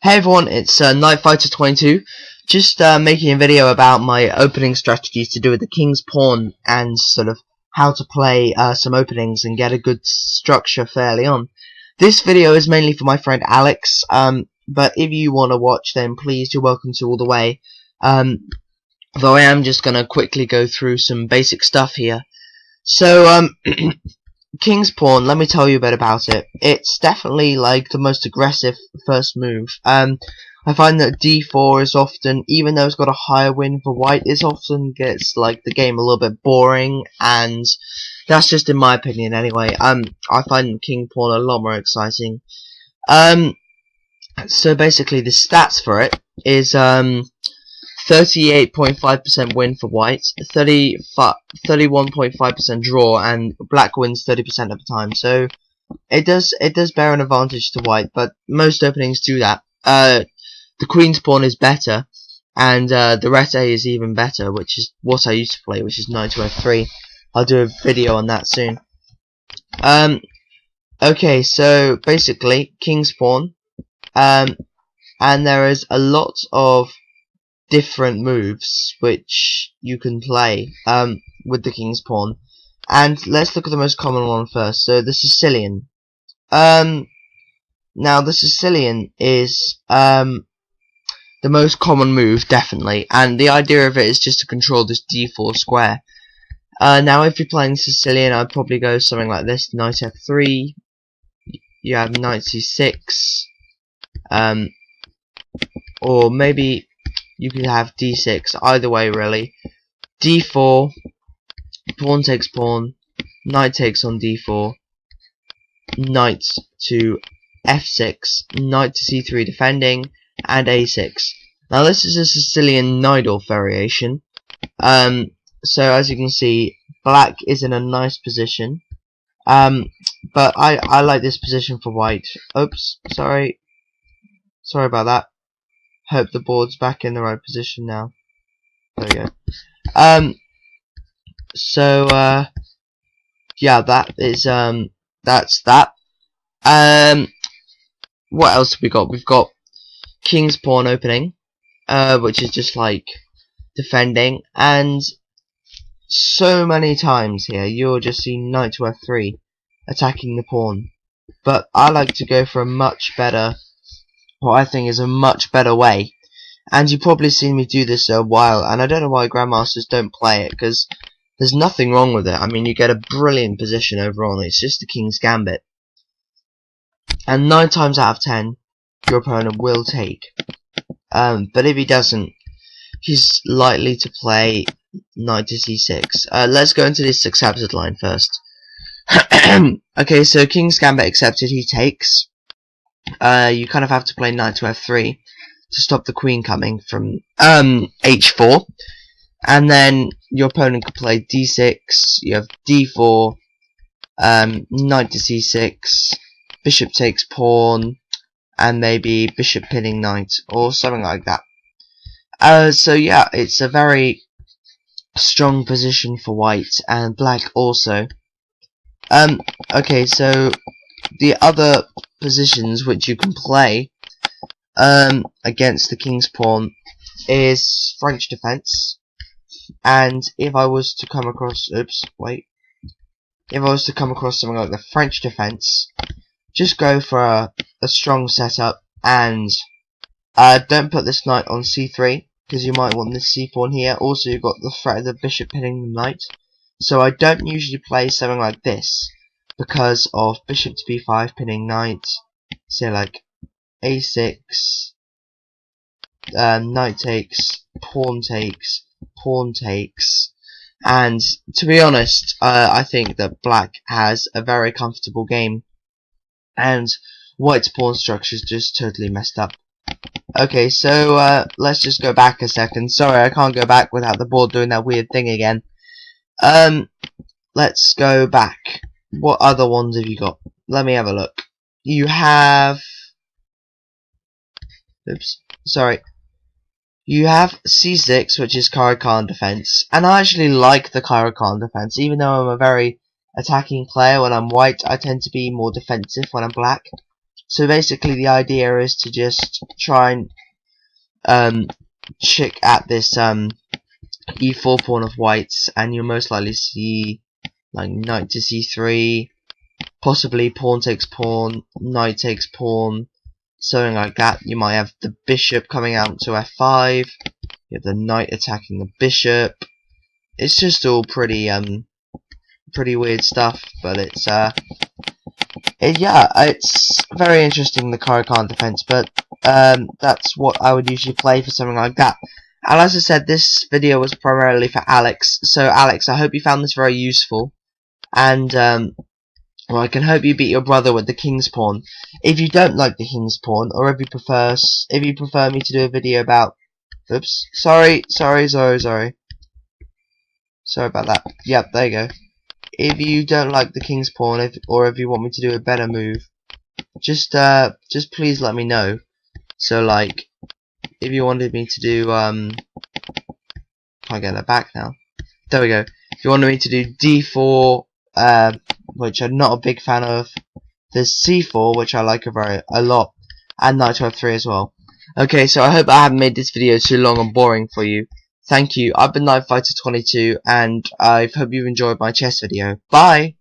Hey everyone, it's KnightFighter22. Just making a video about my opening strategies to do with the King's Pawn and sort of how to play some openings and get a good structure fairly on. This video is mainly for my friend Alex, but if you want to watch, then please, you're welcome to all the way. Though I am just going to quickly go through some basic stuff here. So, King's Pawn, let me tell you a bit about it. It's definitely like the most aggressive first move. I find that d4 is often, even though it's got a higher win for white, it often gets like the game a little bit boring, and that's just in my opinion anyway. I find King Pawn a lot more exciting. So basically the stats for it is 38.5% win for white, 31.5% draw, and black wins 30% of the time. So it does bear an advantage to white, but most openings do that. The Queen's Pawn is better, and the Rete is even better, which is what I used to play, which is knight to f3. I'll do a video on that soon. Okay, so basically King's Pawn, and there is a lot of different moves which you can play with the King's Pawn, and let's look at the most common one first. So the Sicilian. Now the Sicilian is the most common move, definitely, and the idea of it is just to control this d4 square. Now if you're playing Sicilian, I'd probably go something like this: knight f3, you have knight c6, or maybe you could have d6, either way really. d4, pawn takes pawn, knight takes on d4, knight to f6, knight to c3 defending, and a6. Now this is a Sicilian Najdorf variation. So as you can see, black is in a nice position, but I like this position for white. Oops, sorry about that. Hope the board's back in the right position now. There we go. Yeah, that is that's that. What else have we got? We've got King's Pawn opening, which is just like defending, and so many times here you'll just see knight to f3 attacking the pawn. But I like to go for a much better, what I think is a much better way, and you've probably seen me do this a while, and I don't know why grandmasters don't play it, because there's nothing wrong with it. I mean, you get a brilliant position overall. It's just the King's Gambit, and 9 times out of 10 your opponent will take, but if he doesn't, he's likely to play knight to c6. Let's go into this accepted line first. Okay, so King's Gambit accepted, he takes. You kind of have to play knight to f3 to stop the queen coming from h4, and then your opponent could play d6. You have d4, knight to c6, bishop takes pawn, and maybe bishop pinning knight or something like that. So yeah, it's a very strong position for white, and black also. Okay, so the other positions which you can play against the King's Pawn is French defense, and if I was to come across something like the French defense, just go for a strong setup, and don't put this knight on c3, because you might want this c pawn here. Also, you've got the threat of the bishop pinning the knight, so I don't usually play something like this because of bishop to b5 pinning knight, say like a6, knight takes, pawn takes, and to be honest, I think that black has a very comfortable game, and white's pawn structure is just totally messed up. Okay, so let's just go back a second. Sorry, I can't go back without the board doing that weird thing again. Let's go back. What other ones have you got? Let me have a look. You have, you have c6, which is Caro-Kann defense, and I actually like the Caro-Kann defense, even though I'm a very attacking player. When I'm white, I tend to be more defensive when I'm black. So basically the idea is to just try and chick at this e4 pawn of whites, and you'll most likely see like knight to c3, possibly pawn takes pawn, knight takes pawn, something like that. You might have the bishop coming out to f5, you have the knight attacking the bishop. It's just all pretty weird stuff, but it's it's very interesting, the Caro-Kann defense, but that's what I would usually play for something like that. And as I said, this video was primarily for Alex. So Alex, I hope you found this very useful, and well, I can hope you beat your brother with the king's pawn. If you don't like the king's pawn, or if you prefer me to do a video about, oops, sorry about that. Yep, there you go. If you don't like the king's pawn, or if you want me to do a better move, just please let me know. So like, if you wanted me to do can't get that back now. There we go. If you wanted me to do d4, which I'm not a big fan of, there's c4, which I like a lot, and knight to f3 as well. Okay, so I hope I haven't made this video too long and boring for you. Thank you. I've been KnightFighter22, and I hope you've enjoyed my chess video. Bye!